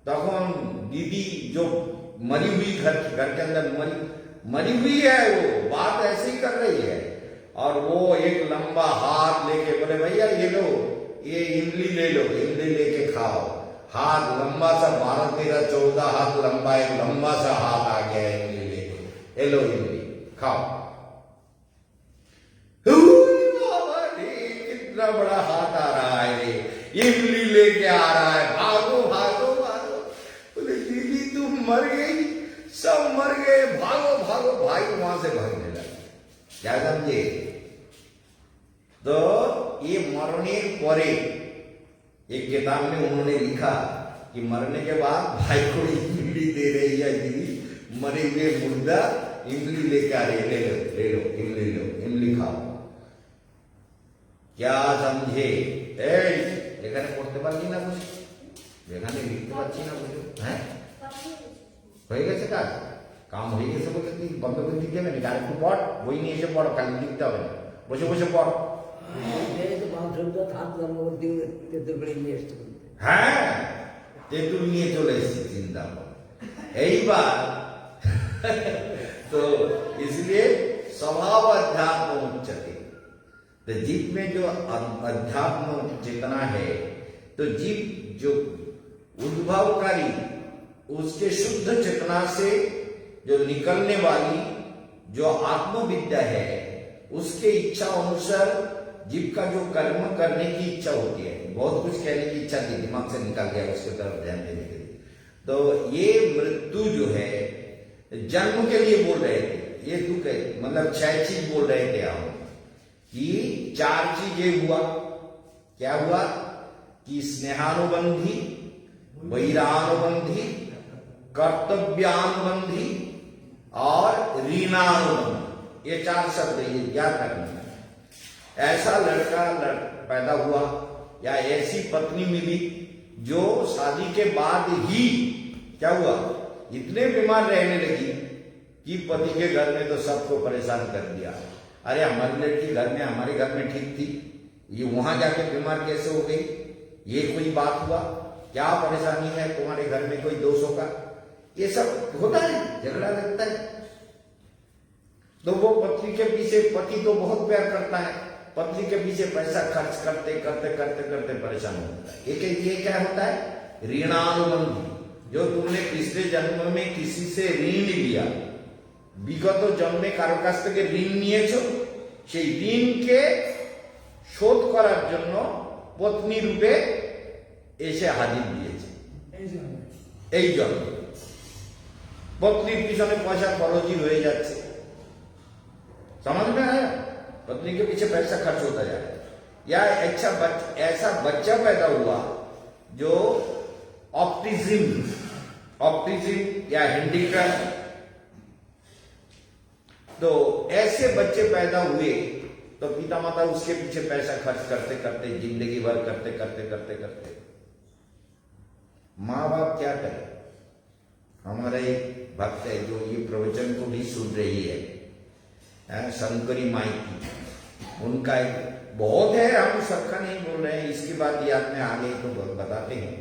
तখন दीदी जो मरी हुई घर के अंदर मरी हुई है, वो बात ऐसे ही कर रही है, और वो एक लंबा हाथ लेके बोले भैया ये लो, ये इमली ले लो, इमली लेके खाओ। हाथ लंबा सा, 12-13-14 हाथ लंबा, एक लंबा सा हाथ आ गया इमली लेके, ये लो इमली खाओ। कितना बड़ा हाथ आ रहा है, इमली लेके आ रहा है, भागो भागो भागो। बोले दीदी तुम मर गई, सब मर गए, भागो भागो। भाई वहां से भागने लगा, क्या समझे? तो ये मरने परे एक किताब में उन्होंने लिखा कि मरने के बाद भाई को इमली दे रही है दीदी, मरे हुए मुर्दा इमली लेके आ रही, ले लो इमली लो, इमली खाओ। क्या समझे? এখানে পড়তে পারলি না বুঝি, এখানে লিখতে পারছি না বুঝি, হ্যাঁ হয়ে গেছে কাজ, কাম হয়ে গেছে বলে তুই বন্ধ করে দিতে হবে না, আরেকটু পড়, বই নিয়ে এসে পড়ো, কাল লিখতে হবে না, বসে বসে পড়। হ্যাঁ তেঁতুল নিয়ে চলে এসেছি, চিন্তা কর। এইবার तो इसलिए स्वभाव अध्यात्म उच्चते, तो जीव में जो अध्यात्म चेतना है, तो जीव जो उद्भवकारी उसके शुद्ध चेतना से जो निकलने वाली जो आत्मविद्या है, उसके इच्छा अनुसार जीव का जो कर्म करने की इच्छा होती है, बहुत कुछ कहने की इच्छा थी, दिमाग से निकल गया उसके तरफ ध्यान देने के लिए। तो ये मृत्यु जो है जन्म के लिए बोल रहे थे, ये दुख है, मतलब 6 चीज बोल रहे थे हम कि 4 चीजें हुआ। क्या हुआ कि स्नेहानुबंधी, वैरानुबंधी, कर्तव्यानुबंधी और ऋणानुबंधी, ये 4 शब्द ये याद रखना। ऐसा लड़का पैदा हुआ या ऐसी पत्नी मिली जो शादी के बाद ही क्या हुआ, इतने बीमार रहने लगी कि पति के घर में तो सबको परेशान कर दिया। अरे हमारी लड़की घर में, हमारे घर में ठीक थी, ये वहां जाके बीमार कैसे हो गई, ये कोई बात हुआ, क्या परेशानी है तुम्हारे घर में, कोई दोष होगा, ये सब होता है, झगड़ा लगता है। तो वो पत्नी के पीछे, पति तो बहुत प्यार करता है, पत्नी के पीछे पैसा खर्च करते करते करते करते परेशान होता है। ये क्या होता है, ऋणानुबंधी, जो तुमने पिछले जन्म में किसी से ऋण लिया, বিগত জন্মে কারো কাছ থেকে ঋণ নিয়েছো, সেই ঋণকে শোধ করার জন্য পত্নী রূপে এসে হাজির দিয়েছে এই জন্মে। পত্নীর পিছনে পয়সা খরচই হয়ে যাচ্ছে, समझ में आया? पत्नी के पीछे पैसा खर्च होता जाए, या ऐसा बच्चा पैदा हुआ जो ऑप्टिज्म या हैंडीक्राफ्ट, तो ऐसे बच्चे पैदा हुए तो पिता माता उसके पीछे पैसा खर्च करते करते जिंदगी भर करते करते करते करते माँ बाप क्या करे। हमारा एक भक्त है जो ये प्रवचन को भी सुन रही है, शंकरी माई की, उनका एक बहुत है, हम सबका नहीं बोल रहे हैं, इसकी बात याद में आ गई तो बताते हैं।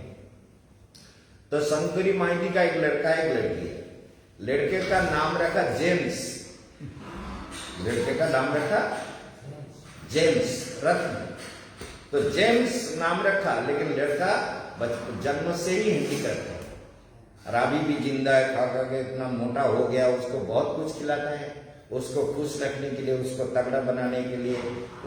तो शंकरी माइती का एक लड़का एक लड़की है, लड़के का नाम रखा जेम्स, लड़के का नाम रखा जेम्स रत्न। तो जेम्स नाम रखा, लेकिन लड़का जन्म से ही हिंदी करता है, और अभी भी जिंदा है, खा खा के इतना मोटा हो गया, उसको बहुत कुछ खिलाता है, उसको खुश रखने के लिए, उसको तगड़ा बनाने के लिए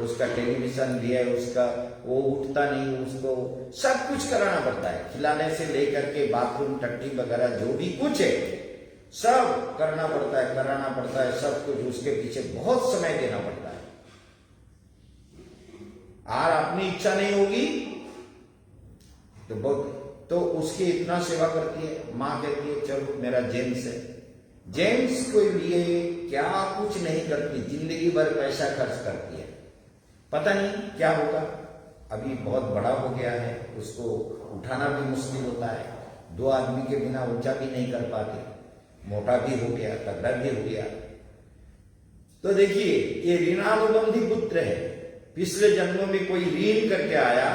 उसका टेलीविजन भी है, उसका वो उठता नहीं, उसको सब कुछ कराना पड़ता है, खिलाने से लेकर के बाथरूम टट्टी वगैरह जो भी कुछ है सब करना पड़ता है, कराना पड़ता है, सब कुछ उसके पीछे बहुत समय देना पड़ता है। और अपनी इच्छा नहीं होगी तो बहुत, तो उसकी इतना सेवा करती है। माँ कहती है चलो मेरा जेम्स है, जेम्स के लिए क्या कुछ नहीं करती, जिंदगी भर पैसा खर्च करती है, पता नहीं क्या होगा, अभी बहुत बड़ा हो गया है, उसको उठाना भी मुश्किल होता है, 2 आदमी के बिना ऊंचा भी नहीं कर पाते, मोटा भी हो गया, तगड़ा भी हो गया। तो देखिए ये ऋणानुबंधी पुत्र है, पिछले जन्मों में कोई ऋण करके आया,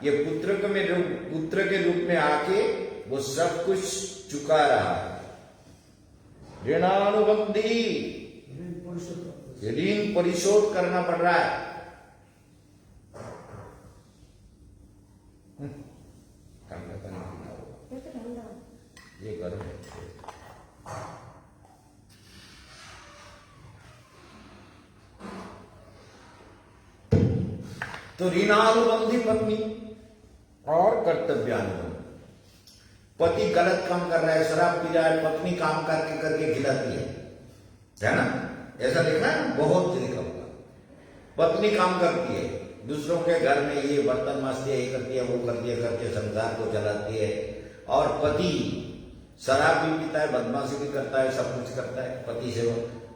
ये पुत्र के रूप में आके वो सब कुछ चुका रहा है। ऋणानुबंधी, ऋण परिशोध करना पड़ रहा है। ये गर्म है। तो ऋणानुबंधी पत्नी और कर्तव्यानुबंधी, पति गलत काम कर रहा है, शराब पी रहा है, पत्नी काम करके करके खिलाती है ना, ऐसा देखा है, बहुत देखा होगा। पत्नी काम करती है, दूसरों के घर में ये बर्तन माजती है, ये करती है, वो करती है, करके संसार को चलाती है। और पति शराब भी पीता है, बदमाशी भी करता है, सब कुछ करता है पति से।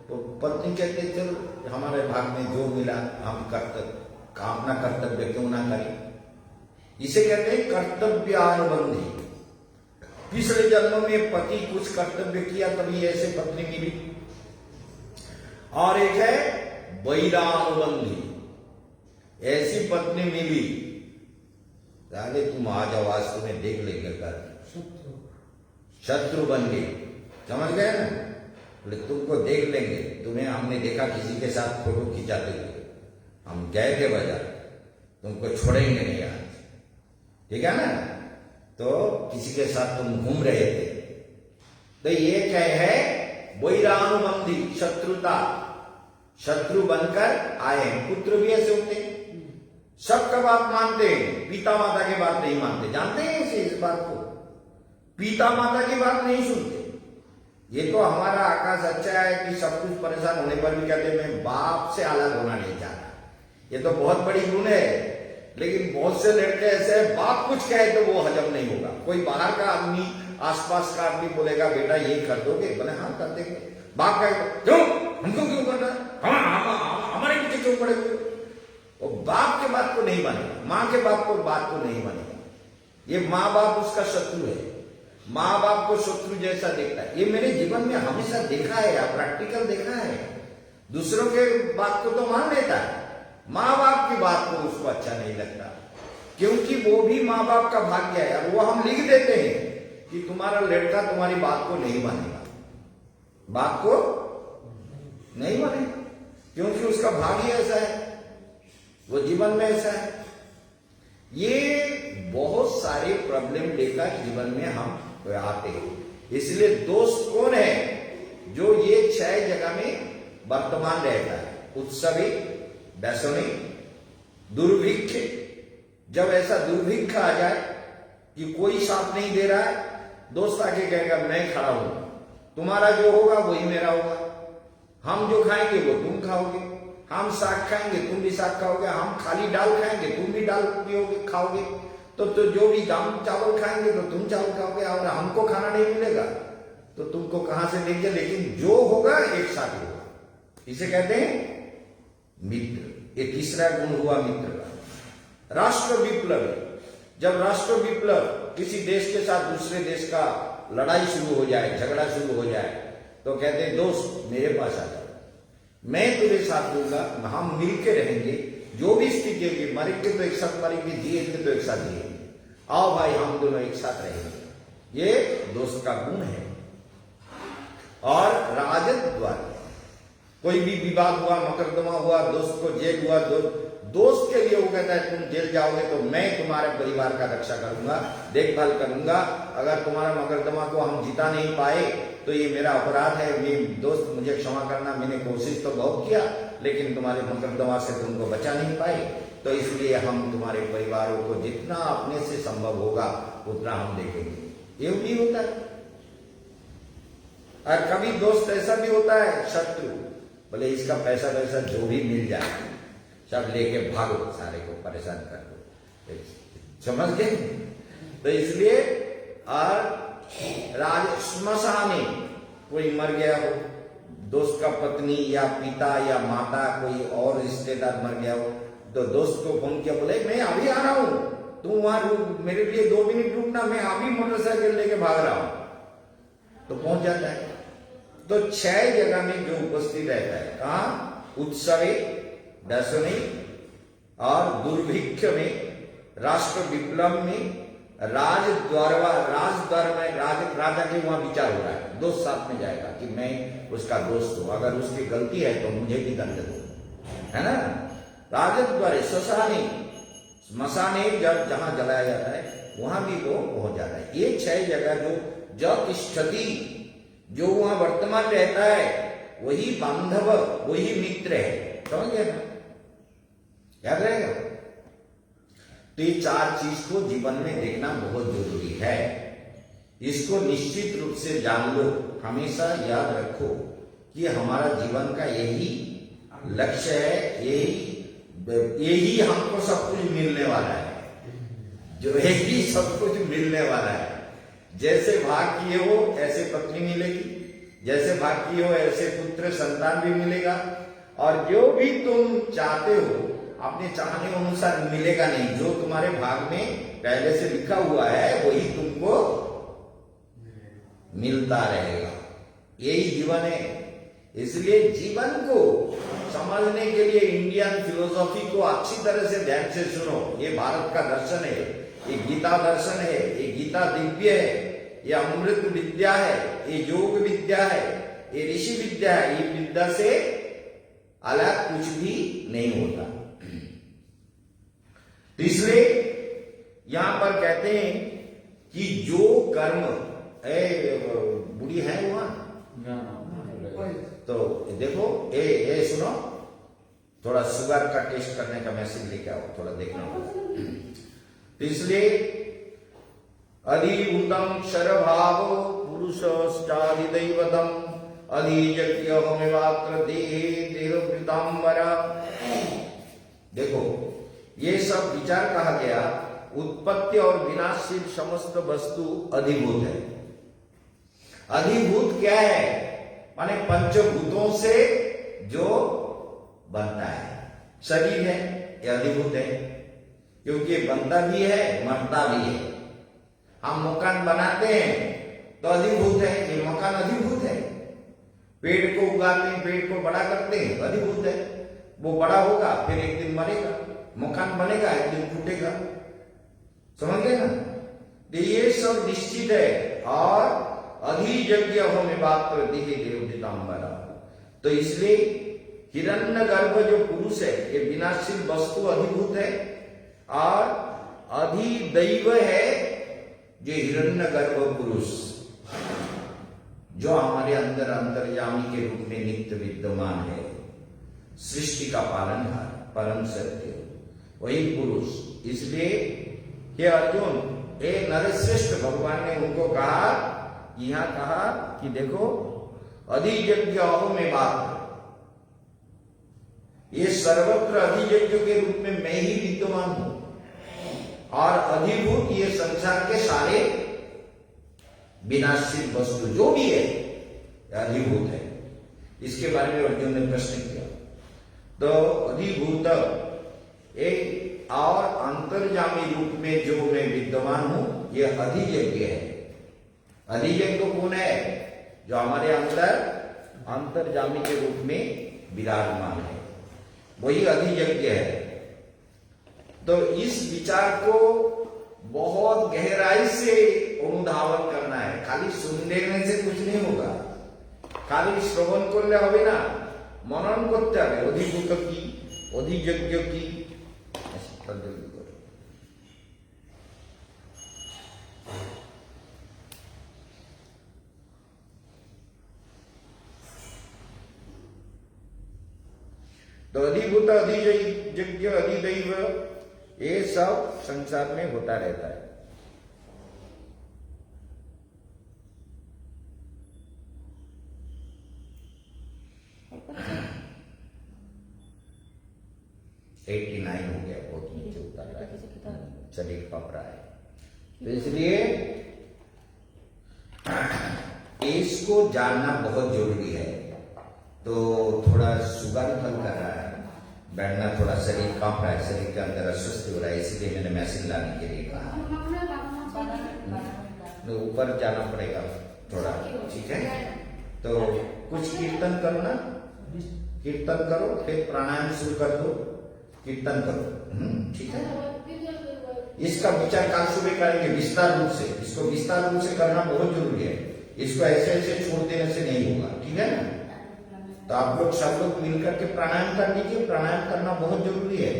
तो पत्नी कहते हैं चलो हमारे भाग में जो मिला हम अपना कर्तव्य क्यों ना करें। इसे कहते हैं कर्तव्यानुबंधी। पिछले जन्म में पति कुछ कर्तव्य किया तभी ऐसे पत्नी मिली। और एक है वैरानुबंधी, ऐसी पत्नी मिली अरे तुम आ जाओ आज तुम्हें देख लेंगे कर शत्रु बन गए, समझ गए ना। बोले तुमको देख लेंगे, तुम्हें हमने देखा किसी के साथ फोटो खिंचाते हुए, हम गए थे बाजार, तुमको छोड़ेंगे नहीं आज, ठीक है ना। तो किसी के साथ तुम घूम रहे थे, तो ये क्या है वैरानुबंधी, शत्रुता, शत्रु बनकर आए। पुत्र भी ऐसे होते हैं, सबका बात मानते हैं, पिता माता की बात नहीं मानते। जानते हैं इस बात को, पिता माता की बात नहीं सुनते। ये तो हमारा आकाश अच्छा है कि सब कुछ परेशान होने पर भी कहते मैं बाप से अलग होना नहीं चाहता। ये तो बहुत बड़ी गुण है। लेकिन बहुत से लड़के ऐसे हैं, बाप कुछ कहे तो वो हजम नहीं होगा। कोई बाहर का आदमी, आसपास का आदमी बोलेगा बेटा ये कर दोगे, बोले हाँ कर देंगे। बाप कहे क्यों, हमको क्यों करना, हमारे पीछे क्यों पड़े हुए। वो बाप के बात को नहीं मानेगा, माँ के बाप को बात को नहीं मानेगा। ये माँ बाप उसका शत्रु है, माँ बाप को शत्रु जैसा देखता है। ये मेरे जीवन में हमेशा देखा है, या प्रैक्टिकल देखा है। दूसरों के बात को तो मान लेता है, माँ बाप की बात को उसको अच्छा नहीं लगता, क्योंकि वो भी माँ बाप का भाग्य है। और वो हम लिख देते हैं कि तुम्हारा लड़का तुम्हारी बात को नहीं मानेगा, बात को नहीं मानेगा, क्योंकि उसका भाग्य ऐसा है, वो जीवन में ऐसा है। ये बहुत सारे प्रॉब्लम लेकर जीवन में हम आते हैं। इसलिए दोस्त कौन है, जो ये 6 जगह में वर्तमान रहता है। उत्सवी, व्यसनी, दुर्भिक्ष। जब ऐसा दुर्भिक्ष आ जाए कि कोई साथ नहीं दे रहा है, दोस्त आके कहेगा मैं खड़ा हूं, तुम्हारा जो होगा वही मेरा होगा, हम जो खाएंगे वो तुम खाओगे, हम साग खाएंगे तुम भी साग खाओगे, हम खाली दाल खाएंगे तुम भी दाल पियोगे खाओगे, तो जो भी हम चावल खाएंगे तो तुम चावल खाओगे, और हमको खाना नहीं मिलेगा तो तुमको कहां से देंगे। लेकिन जो होगा एक साथ होगा। इसे कहते हैं मित्र। ये तीसरा गुण हुआ मित्र का। राष्ट्र विप्लव, जब राष्ट्र विप्लव किसी देश के साथ दूसरे देश का लड़ाई शुरू हो जाए, झगड़ा शुरू हो जाए, तो कहते हैं दोस्त मेरे पास आ जाओ, मैं तेरे साथ दूंगा, हम मिलके रहेंगे, जो भी स्थिति होगी, मरेंगे तो एक साथ मरेंगे, जिएंगे तो एक साथ जिएंगे, आओ भाई हम दोनों एक साथ रहेंगे। ये दोस्त का गुण है। और राजद द्वारा कोई भी विवाद हुआ, मुकदमा हुआ, दोस्त को जेल हुआ, दोस्त के लिए वो कहता है तुम जेल जाओगे तो मैं तुम्हारे परिवार का रक्षा करूंगा, देखभाल करूंगा, अगर तुम्हारा मुकदमा को हम जिता नहीं पाए तो ये मेरा अपराध है, ये दोस्त मुझे क्षमा करना, मैंने कोशिश तो बहुत किया लेकिन तुम्हारे मुकदमा से तुमको बचा नहीं पाए, तो इसलिए हम तुम्हारे परिवारों को जितना अपने से संभव होगा उतना हम देखेंगे। ये भी होता है। और कभी दोस्त ऐसा भी होता है शत्रु, बोले इसका पैसा वैसा जो भी मिल जाए सब लेके भागो, सारे को परेशान कर दो, समझ गए। तो इसलिए और श्मशानी, कोई मर गया हो, दोस्त का पत्नी या पिता या माता कोई और रिश्तेदार मर गया हो, तो दोस्त को फोन किया, बोले मैं अभी आ रहा हूं, तुम वहां रुक, मेरे लिए 2 मिनट रुकना, मैं अभी मोटरसाइकिल लेके भाग रहा हूं, तो पहुंच जाता है। तो 6 जगह में जो उपस्थित रहता है, कहा उत्सवे, दर्शनी और दुर्भिक्ष में, राष्ट्र विप्लव में, राजद्वार में राजा के वहां विचार हो रहा है, दोस्त साथ में जाएगा कि मैं उसका दोस्त हूं, अगर उसकी गलती है तो मुझे भी दंड दो, है ना। राजद्वार, श्मशाने जहां जलाया जाता है वहां भी वो पहुंच जाता है। ये 6 जगह जो स्थिति जो वहां वर्तमान रहता है वही बांधव, वही मित्र है, समझ गए ना, याद रहेगा। तो ये 4 चीज को जीवन में देखना बहुत जरूरी है। इसको निश्चित रूप से जान लो, हमेशा याद रखो कि हमारा जीवन का यही लक्ष्य है, यही यही हमको सब कुछ मिलने वाला है, जो यही सब कुछ मिलने वाला है। जैसे भाग किए हो ऐसे पत्नी मिलेगी, जैसे भाग किए हो ऐसे पुत्र संतान भी मिलेगा, और जो भी तुम चाहते हो अपने चाहने अनुसार मिलेगा नहीं। जो तुम्हारे भाग में पहले से लिखा हुआ है वही तुमको मिलता रहेगा। यही जीवन है। इसलिए जीवन को समझने के लिए इंडियन फिलोसॉफी को अच्छी तरह से ध्यान से सुनो। ये भारत का दर्शन है, ये गीता दर्शन है, ये गीता दिव्य है, ये अमृत विद्या है, ये योग विद्या है, ये ऋषि विद्या है। ये विद्या से अलग कुछ भी नहीं होता। तो इसलिए यहां पर कहते हैं कि जो कर्म बुढ़ी है वहां, तो देखो ए सुनो, थोड़ा शुगर का टेस्ट करने का मैसेज लेके आओ, थोड़ा देखना होगा। तो इसलिए अधिभूतम क्षरभाव पुरुषश्चाधिदैवतम अधियज्ञमेवात्र देहे देहवृतांबरा। देखो ये सब विचार कहा गया, उत्पत्ति और विनाशशील समस्त वस्तु अधिभूत है। अधिभूत क्या है? माने पंचभूतों से जो बनता है। शरीर है ये अधिभूत है, क्योंकि ये बनता भी है मरता भी है। हम मकान बनाते हैं तो अधिभूत है, ये मकान अधिभूत है। पेड़ को उगाते हैं, पेड़ को बड़ा करते हैं, अधिभूत है। वो बड़ा होगा फिर एक दिन मरेगा, मकान बनेगा एक दिन टूटेगा। समझ गए ना? तो ये सब निश्चित है। और अधियज्ञ होने बात देहे देवदितांबरा। तो इसलिए हिरण्यगर्भ जो पुरुष है ये विनाशशील वस्तु अधिभूत है, और अधिदैव है ये हिरण्यगर्भ पुरुष जो हमारे अंदर अंतर्यामी के रूप में नित्य विद्यमान है, सृष्टि का पालनहार, परम सत्य, वही पुरुष। इसलिए हे अर्जुन, हे नरश्रेष्ठ, भगवान ने उनको कहा, यहां कहा कि देखो अधियज्ञ में बात, ये सर्वत्र अधियज्ञ के रूप में मैं ही विद्यमान हूं, और अधिभूत ये संसार के सारे विनाशशील वस्तु जो भी है अधिभूत है। इसके बारे में अर्जुन ने प्रश्न किया। तो अधिभूत एक और अंतर्यामी रूप में जो मैं विद्यमान हूं, ये अधियज्ञ है। अधियज्ञ कौन है? जो हमारे अंदर अंतर्यामी के रूप में विराजमान है, वही अधियज्ञ है। तो इस विचार को बहुत गहराई से अनुधावन करना है। खाली सुन लेने से कुछ नहीं होगा, खाली श्रवण करले হবে না, मनन করতে হবে। অধিভূত কি, অধিযজ্ঞ কি, तो अधिभूत अधियज्ञ अधिदैव ये सब संसार में होता रहता है। $89 हो गया, बहुत नीचे उतर रहा है, शरीर कप रहा है। तो इसलिए इसको जानना बहुत जरूरी है। तो थोड़ा शुगर फल कर रहा है, बैठना, थोड़ा शरीर कांप रहा है, शरीर के अंदर अस्वस्थ हो रहा है, इसलिए मैंने मैसेज लाने के लिए कहा। तो ऊपर जाना पड़ेगा थोड़ा, ठीक है? तो कुछ कीर्तन करो ना, कीर्तन करो, फिर प्राणायाम शुरू कर दो, कीर्तन करो, ठीक है? इसका विचार काल सुबह करेंगे विस्तार रूप से। इसको विस्तार रूप से करना बहुत जरूरी है। इसको ऐसे ऐसे छोड़ देने से नहीं होगा, ठीक है ना? तो आप लोग सब लोग मिलकर के प्राणायाम कर लीजिए। प्राणायाम करना बहुत जरूरी है।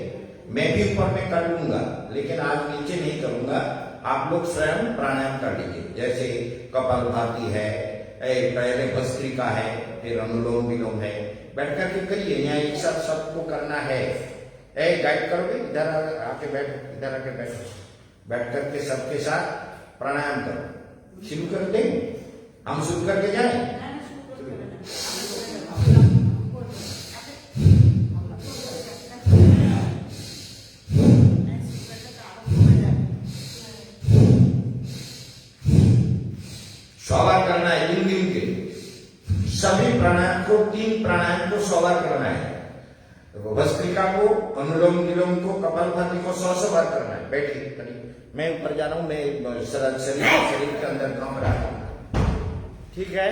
मैं भी ऊपर में कर लूंगा, लेकिन आज नीचे नहीं करूंगा। आप लोग स्वयं प्राणायाम कर लीजिए। जैसे कपालभाति है, पहले भस्त्रिका है, फिर अनुलोम विलोम है, बैठ करके करिए। यहाँ एक साथ सबको करना है। गाइड करोगे, इधर आके बैठ, इधर आके बैठ करके सबके साथ प्राणायाम करो। शुरू कर देंगे, हम शुरू करके जाए। को 3 प्राणायाम को 100 बार करना है। तो भस्त्रिका को, अनुलोम विलोम को, कपालभाति को 100 बार करना है। बैठिए, मैं ऊपर जा रहा हूं, मैं शरीर के अंदर काम रहा हूं, ठीक है।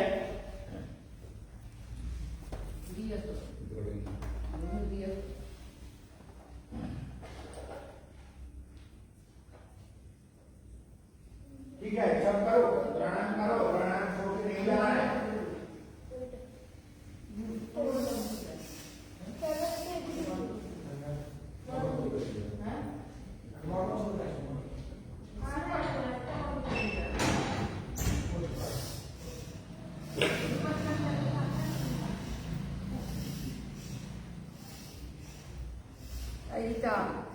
ठीक है, सब करो, प्राणायाम करो, प्राणायाम छोड़ के नहीं जाना है। Aí tá.